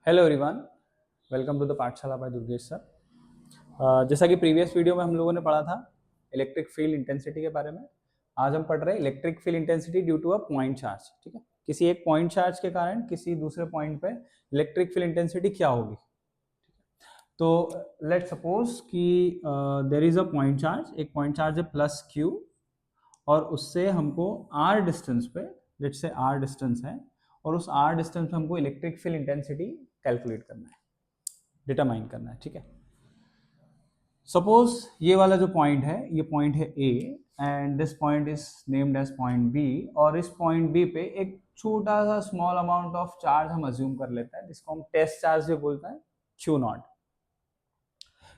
Hello everyone, welcome to the Pathshala by Durgesh sir. जैसा कि previous video में हम लोगों ने पढ़ा था इलेक्ट्रिक फील्ड इंटेंसिटी के बारे में। आज हम पढ़ रहे हैं electric field intensity due to a point charge. ठीक है, किसी एक पॉइंट चार्ज के कारण किसी दूसरे पॉइंट पे इलेक्ट्रिक फील्ड इंटेंसिटी क्या होगी। तो लेट सपोज कि there is a point charge, एक पॉइंट चार्ज है प्लस क्यू, और उससे हमको आर डिस्टेंस पे, लेट्स से आर डिस्टेंस है, और उस आर डिस्टेंस पे हमको इलेक्ट्रिक फील्ड इंटेंसिटी कैलकुलेट करना है, डिटरमाइन करना है। ठीक है, सपोज ये वाला जो पॉइंट है, ये पॉइंट है A and this point is named as point B, और इस पॉइंट बी पे एक छोटा सा स्मॉल अमाउंट ऑफ चार्ज हम अज्यूम कर लेते हैं, जिसको हम टेस्ट चार्ज भी बोलते हैं, क्यू नॉट।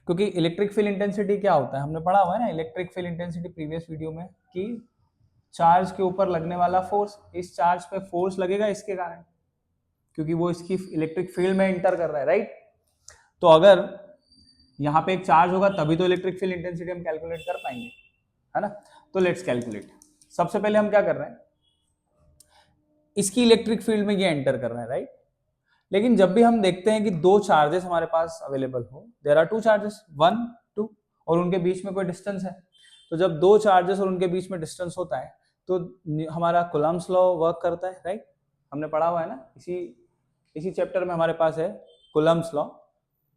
क्योंकि इलेक्ट्रिक फील्ड इंटेंसिटी क्या होता है, हमने पढ़ा हुआ है ना electric field intensity previous video में, कि चार्ज के ऊपर लगने वाला फोर्स, इस चार्ज पे फोर्स लगेगा इसके कारण, क्योंकि वो इसकी इलेक्ट्रिक फील्ड में इंटर कर रहा है, राइट। तो अगर यहाँ पे एक चार्ज होगा तभी तो इलेक्ट्रिक फील्ड इंटेंसिटी हम कैलकुलेट कर पाएंगे, है ना। तो लेट्स कैलकुलेट। सबसे पहले हम क्या कर रहे हैं, इसकी इलेक्ट्रिक फील्ड में ये एंटर कर रहे हैं, राइट। लेकिन जब भी हम देखते हैं कि दो चार्जेस हमारे पास अवेलेबल हो, देयर आर टू चार्जेस, 1 2, और उनके बीच में कोई डिस्टेंस है, तो जब दो चार्जेस और उनके बीच में डिस्टेंस होता है तो हमारा कूलम्ब्स लॉ वर्क करता है, राइट। हमने पढ़ा हुआ है ना, इसी चैप्टर में हमारे पास है कूलम्ब्स लॉ,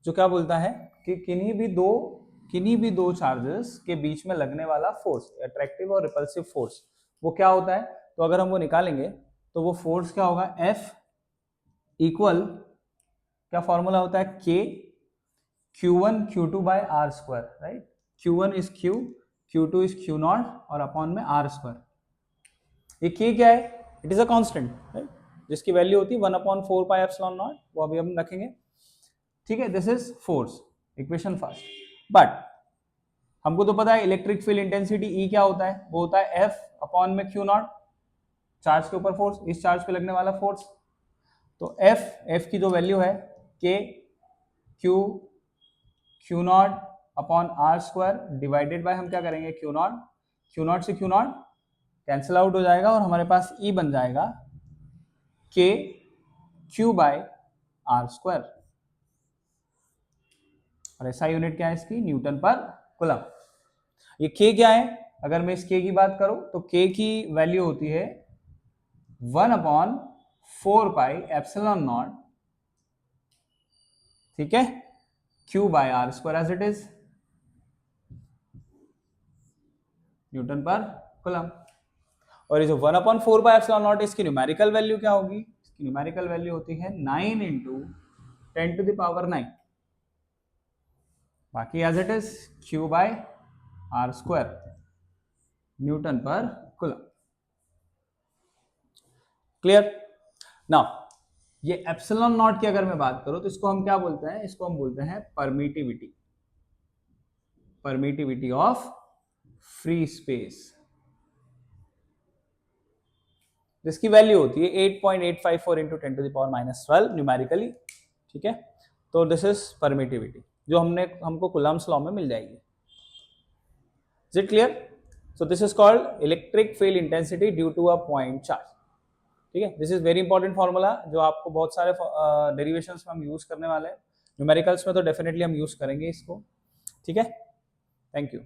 जो क्या बोलता है कि किन्हीं भी दो चार्जेस के बीच में लगने वाला फोर्स, अट्रैक्टिव और रिपल्सिव फोर्स, वो क्या होता है। तो अगर हम वो निकालेंगे तो वो फोर्स क्या होगा, F इक्वल, क्या फॉर्मूला होता है, K Q1 Q2 by R square, right. Q1 is Q, Q2 is Q not, और अपॉन में आर स्क्वायर। ये K क्या है, it is a constant, right, जिसकी वैल्यू होती है 1/4 पाई एप्सिलॉन नॉट, वो अभी हम रखेंगे। ठीक है, this is force, equation first. But हमको तो पता है इलेक्ट्रिक फील्ड इंटेंसिटी E क्या होता है, वो होता है F अपॉन में Q नॉट, चार्ज के ऊपर फोर्स, इस चार्ज पे लगने वाला फोर्स। तो F की जो वैल्यू है K Q not upon R square divided by, हम क्या करेंगे, Q नॉट से Q नॉट कैंसिल आउट हो जाएगा, और हमारे पास E बन जाएगा K Q by R square, और ऐसा यूनिट क्या है इसकी, न्यूटन पर कूलम। ये K क्या है, अगर मैं इस K की बात करूं तो K की वैल्यू होती है 1/4 पाई एप्सिलॉन नॉट, ठीक है, Q by R square as it is, newton per coulomb. और ये जो 1/4 पाई एप्सिलॉन नॉट, इसकी न्यूमेरिकल वैल्यू क्या होगी, इसकी न्यूमेरिकल वैल्यू होती है 9 × 10⁹, बाकी as it is Q by R square, newton per coulomb. Clear. Now ये एप्सिलॉन नॉट की अगर मैं बात करूं तो इसको हम क्या बोलते हैं, इसको हम बोलते हैं परमिटिविटी ऑफ फ्री स्पेस, जिसकी वैल्यू होती है 8.854 × 10⁻⁻12 न्यूमेरिकली। ठीक है, तो दिस इज परमिटिविटी, जो हमको कूलम्ब्स लॉ में मिल जाएगी। Is it clear. So this is called electric field intensity due to a point charge. ठीक है, this is very important formula, जो आपको बहुत सारे डेरिवेशंस में हम यूज करने वाले हैं, न्यूमेरिकल्स में तो डेफिनेटली हम यूज करेंगे इसको। ठीक है, थैंक यू।